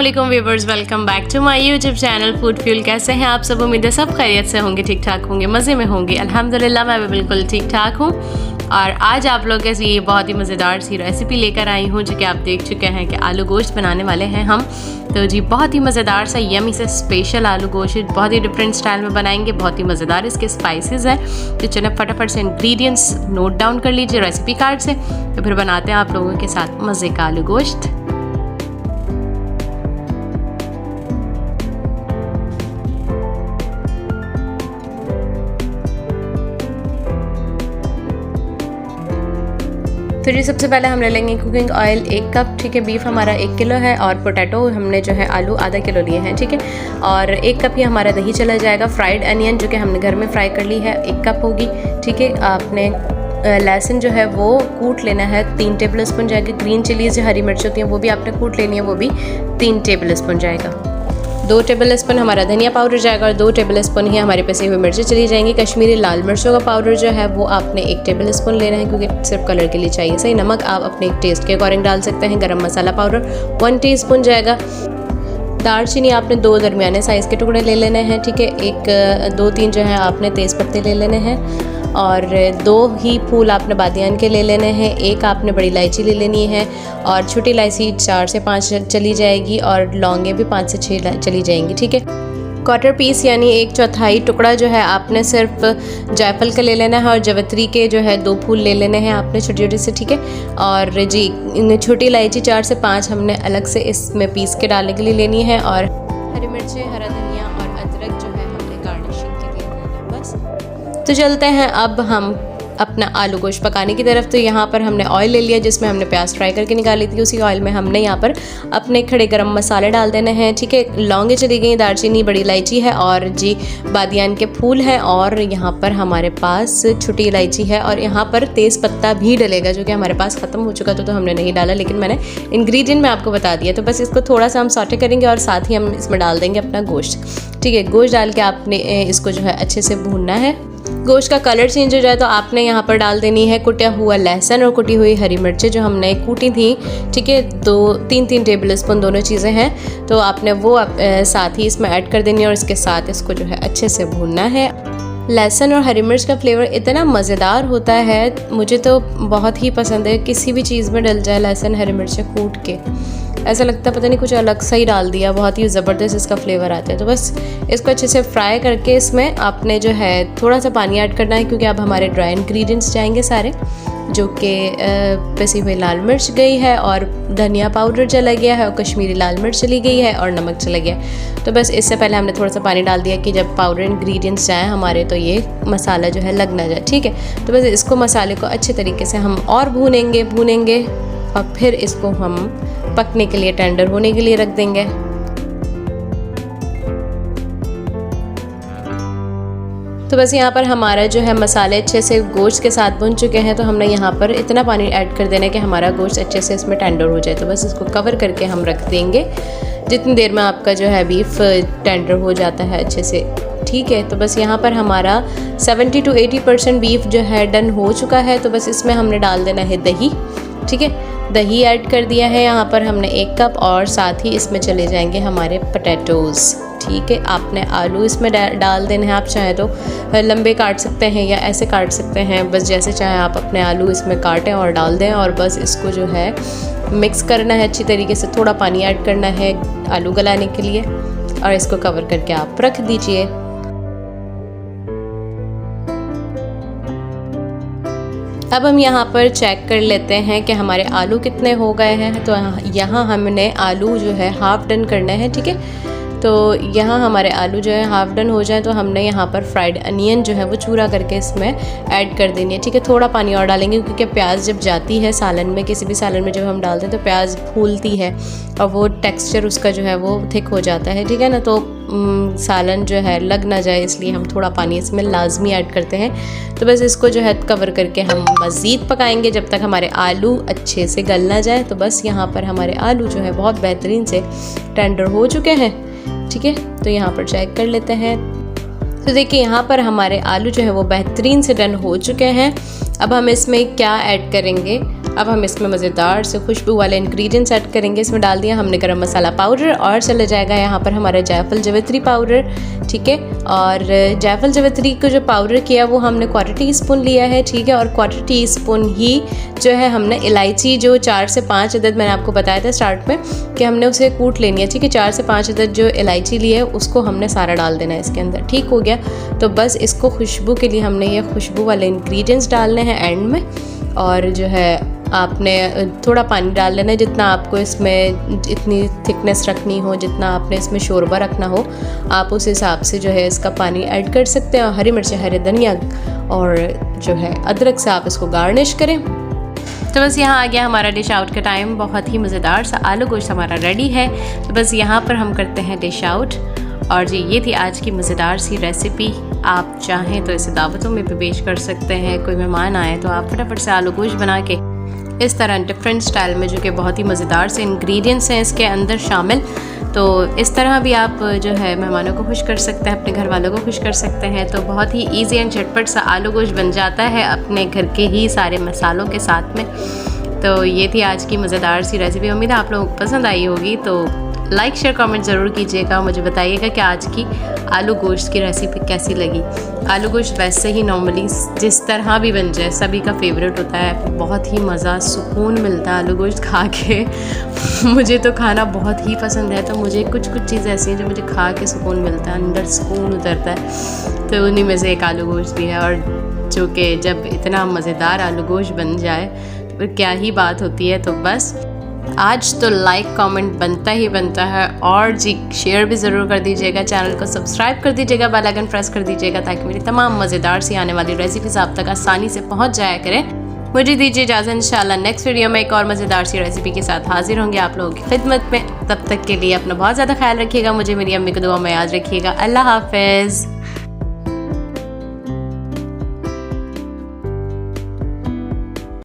अस्सलामुअलैकुम viewers, welcome back to my YouTube channel Food Fuel. कैसे हैं आप सब? उम्मीद है सब खैरियत से होंगे, ठीक ठाक होंगे, मज़े में होंगे। अल्हम्दुलिल्लाह मैं भी बिल्कुल ठीक ठाक हूँ। और आज आप लोग के लिए बहुत ही मज़ेदार सी रेसिपी लेकर आई हूँ, जो कि आप देख चुके हैं कि आलू गोश्त बनाने वाले हैं हम। तो जी बहुत ही मज़ेदार सा यमी से स्पेशल आलू गोश्त बहुत ही डिफरेंट स्टाइल में बनाएंगे। बहुत ही मज़ेदार इसके स्पाइसेस हैं। तो चलिए फटाफट से इंग्रेडिएंट्स नोट डाउन कर लीजिए रेसिपी कार्ड से, तो फिर बनाते हैं आप लोगों के साथ मज़े का आलू गोश्त। तो जी सबसे पहले हम ले लेंगे कुकिंग ऑयल 1 कप, ठीक है। बीफ हमारा 1 किलो है और पोटैटो हमने जो है आलू आधा किलो लिए हैं, ठीक है। और 1 कप ही हमारा दही चला जाएगा। फ्राइड अनियन जो कि हमने घर में फ्राई कर ली है 1 कप होगी, ठीक है। आपने लहसुन जो है वो कूट लेना है 3 टेबल स्पून जाएगा। ग्रीन चिलीज जो हरी मिर्च होती हैं वो भी आपने कूट लेनी है, वो भी 3 टेबल स्पून जाएगा। 2 टेबल स्पून हमारा धनिया पाउडर जाएगा और 2 टेबल स्पून ही हमारे पिसी हुई मिर्चें चली जाएंगी। कश्मीरी लाल मिर्चों का पाउडर जो है वो आपने 1 टेबल स्पून लेना है, क्योंकि सिर्फ कलर के लिए चाहिए। सही नमक आप अपने टेस्ट के अकॉर्डिंग डाल सकते हैं। गरम मसाला पाउडर 1 टीस्पून जाएगा। दालचीनी आपने 2 दरमियाने साइज़ के टुकड़े ले लेने हैं, ठीक है। 2-3 जो है आपने तेज़ पत्ते ले लेने हैं और 2 ही फूल आपने बादियान के ले लेने हैं। 1 आपने बड़ी इलायची ले लेनी है और छोटी इलायची 4 से 5 चली जाएगी और लौंगे भी 5 से 6 चली जाएंगी, ठीक है। क्वार्टर पीस यानी 1/4 टुकड़ा जो है आपने सिर्फ जायफल का ले लेना है और जवित्री के जो है 2 फूल ले लेने हैं आपने छोटी छोटी से, ठीक है। और जी छोटी इलायची 4 से 5 हमने अलग से इसमें पीस के डालने के लिए लेनी है। और हरी मिर्चें, हरा धनिया और अदरक जो है हमने गार्निशिंग के लिए लेना है बस। तो चलते हैं अब हम अपना आलू गोश्त पकाने की तरफ। तो यहाँ पर हमने ऑयल ले लिया जिसमें हमने प्याज फ्राई करके निकाली थी। उसी ऑयल में हमने यहाँ पर अपने खड़े गरम मसाले डाल देने हैं, ठीक है। लौंगे चली गई, दालचीनी, बड़ी इलायची है और जी बादियान के फूल हैं और यहाँ पर हमारे पास छोटी इलायची है और यहाँ पर तेज़ पत्ता भी डलेगा, जो कि हमारे पास ख़त्म हो चुका था तो हमने नहीं डाला, लेकिन मैंने इंग्रेडिएंट में आपको बता दिया। तो बस इसको थोड़ा सा हम सॉटे करेंगे और साथ ही हम इसमें डाल देंगे अपना गोश्त, ठीक है। गोश्त डाल के आपने इसको जो है अच्छे से भूनना है। गोश्त का कलर चेंज हो जाए तो आपने यहाँ पर डाल देनी है कुटा हुआ लहसुन और कुटी हुई हरी मिर्चें जो हमने कूटी थी, ठीक है। 2-3 टेबल स्पून दोनों चीज़ें हैं, तो आपने वो साथ ही इसमें ऐड कर देनी है और इसके साथ इसको जो है अच्छे से भूनना है। लहसुन और हरी मिर्च का फ्लेवर इतना मज़ेदार होता है, मुझे तो बहुत ही पसंद है। किसी भी चीज़ में डल जाए लहसुन हरी मिर्चें कूट के, ऐसा लगता है पता नहीं कुछ अलग सा ही डाल दिया, बहुत ही ज़बरदस्त इसका फ्लेवर आता है। तो बस इसको अच्छे से फ्राई करके इसमें आपने जो है थोड़ा सा पानी ऐड करना है, क्योंकि अब हमारे ड्राई इंग्रेडिएंट्स जाएंगे सारे, जो कि पिसी हुई लाल मिर्च गई है और धनिया पाउडर चला गया है और कश्मीरी लाल मिर्च चली गई है और नमक चला गया। तो बस इससे पहले हमने थोड़ा सा पानी डाल दिया कि जब पाउडर इंग्रेडिएंट्स जाएँ हमारे तो ये मसाला जो है लग ना जाए, ठीक है। तो बस इसको मसाले को अच्छे तरीके से हम और भूनेंगे और फिर इसको हम पकने के लिए, टेंडर होने के लिए रख देंगे। तो बस यहाँ पर हमारा जो है मसाले अच्छे से गोश्त के साथ भुन चुके हैं, तो हमने यहाँ पर इतना पानी ऐड कर देना है कि हमारा गोश्त अच्छे से इसमें टेंडर हो जाए। तो बस इसको कवर करके हम रख देंगे जितनी देर में आपका जो है बीफ टेंडर हो जाता है अच्छे से, ठीक है। तो बस यहाँ पर हमारा 70 to 80% बीफ जो है डन हो चुका है। तो बस इसमें हमने डाल देना है दही, ठीक है। दही ऐड कर दिया है यहाँ पर हमने 1 कप और साथ ही इसमें चले जाएंगे हमारे पोटैटोज़, ठीक है। आपने आलू इसमें डाल देने हैं। आप चाहें तो लंबे काट सकते हैं या ऐसे काट सकते हैं, बस जैसे चाहें आप अपने आलू इसमें काटें और डाल दें और बस इसको जो है मिक्स करना है अच्छी तरीके से। थोड़ा पानी ऐड करना है आलू गलाने के लिए और इसको कवर करके आप रख दीजिए। अब हम यहाँ पर चेक कर लेते हैं कि हमारे आलू कितने हो गए हैं। तो यहाँ हमने आलू जो है हाफ़ डन करना है, ठीक है। तो यहाँ हमारे आलू जो है हाफ़ डन हो जाए तो हमने यहाँ पर फ्राइड अनियन जो है वो चूरा करके इसमें ऐड कर देनी है, ठीक है। थोड़ा पानी और डालेंगे क्योंकि प्याज जब जाती है सालन में, किसी भी सालन में जब हम डालते हैं तो प्याज फूलती है और वो टेक्सचर उसका जो है वो थिक हो जाता है, ठीक है ना। तो सालन जो है लग ना जाए इसलिए हम थोड़ा पानी इसमें लाजमी ऐड करते हैं। तो बस इसको जो है कवर करके हम मज़ीद पकाएंगे जब तक हमारे आलू अच्छे से गल ना जाए। तो बस यहाँ पर हमारे आलू जो है बहुत बेहतरीन से टेंडर हो चुके हैं, ठीक है। तो यहाँ पर चेक कर लेते हैं। तो देखिए यहाँ पर हमारे आलू जो है वो बेहतरीन से डन हो चुके हैं। अब हम इसमें क्या ऐड करेंगे, अब हम इसमें मज़ेदार से खुशबू वाले इंग्रेडिएंट्स ऐड करेंगे। इसमें डाल दिया हमने गरम मसाला पाउडर और चला जाएगा यहाँ पर हमारा जायफल जवित्री पाउडर, ठीक है। और जायफल जवित्री को जो पाउडर किया वो हमने 1/4 टीस्पून लिया है, ठीक है। और 1/4 टीस्पून ही जो है हमने इलायची जो 4 से 5 अदद मैंने आपको बताया था स्टार्ट में कि हमने उसे कूट लेनी है, ठीक है। 4 से 5 अदद जो इलायची ली है उसको हमने सारा डाल देना है इसके अंदर, ठीक हो गया। तो बस इसको खुशबू के लिए हमने ये खुशबू वाले इंग्रेडिएंट्स डालने हैं एंड में। और जो है आपने थोड़ा पानी डाल लेना है, जितना आपको इसमें इतनी थिकनेस रखनी हो, जितना आपने इसमें शोरबा रखना हो आप उस हिसाब से जो है इसका पानी ऐड कर सकते हैं। और हरी मिर्च, हरे धनिया और जो है अदरक से आप इसको गार्निश करें। तो बस यहाँ आ गया हमारा डिश आउट का टाइम। बहुत ही मज़ेदार सा आलू गोश्त हमारा रेडी है। तो बस यहाँ पर हम करते हैं डिश आउट। और जी ये थी आज की मज़ेदार सी रेसिपी। आप चाहें तो इसे दावतों में भी पेश कर सकते हैं। कोई मेहमान आए तो आप फटाफट से आलू गोश्त बना के इस तरह डिफरेंट स्टाइल में, जो कि बहुत ही मज़ेदार से इंग्रेडिएंट्स हैं इसके अंदर शामिल, तो इस तरह भी आप जो है मेहमानों को खुश कर सकते हैं, अपने घर वालों को खुश कर सकते हैं। तो बहुत ही इजी एंड झटपट सा आलू गोश्त बन जाता है अपने घर के ही सारे मसालों के साथ में। तो ये थी आज की मज़ेदार सी रेसिपी। उम्मीद है आप लोगों को पसंद आई होगी। तो लाइक शेयर कमेंट ज़रूर कीजिएगा, मुझे बताइएगा कि आज की आलू गोश्त की रेसिपी कैसी लगी। आलू गोश्त वैसे ही नॉर्मली जिस तरह भी बन जाए सभी का फेवरेट होता है। बहुत ही मज़ा, सुकून मिलता है आलू गोश्त खा के। मुझे तो खाना बहुत ही पसंद है, तो मुझे कुछ चीज़ें ऐसी हैं जो मुझे खा के सुकून मिलता है, अंदर सुकून उतरता है। तो उन्हीं में से एक आलू गोश्त भी है। और जो कि जब इतना मज़ेदार आलू गोश्त बन जाए तो फिर क्या ही बात होती है। तो बस आज तो लाइक कमेंट बनता ही बनता है। और जी शेयर भी ज़रूर कर दीजिएगा, चैनल को सब्सक्राइब कर दीजिएगा, बेल आइकन प्रेस कर दीजिएगा ताकि मेरी तमाम मज़ेदार सी आने वाली रेसिपीज़ आप तक आसानी से पहुंच जाया करें। मुझे दीजिए इजाज़त, इंशाल्लाह नेक्स्ट वीडियो में एक और मज़ेदार सी रेसिपी के साथ हाजिर होंगे आप लोगों की खिदमत में। तब तक के लिए अपना बहुत ज़्यादा ख्याल रखिएगा, मुझे मेरी अम्मी को दुआ में याद रखिएगा। अल्लाह हाफ़िज़।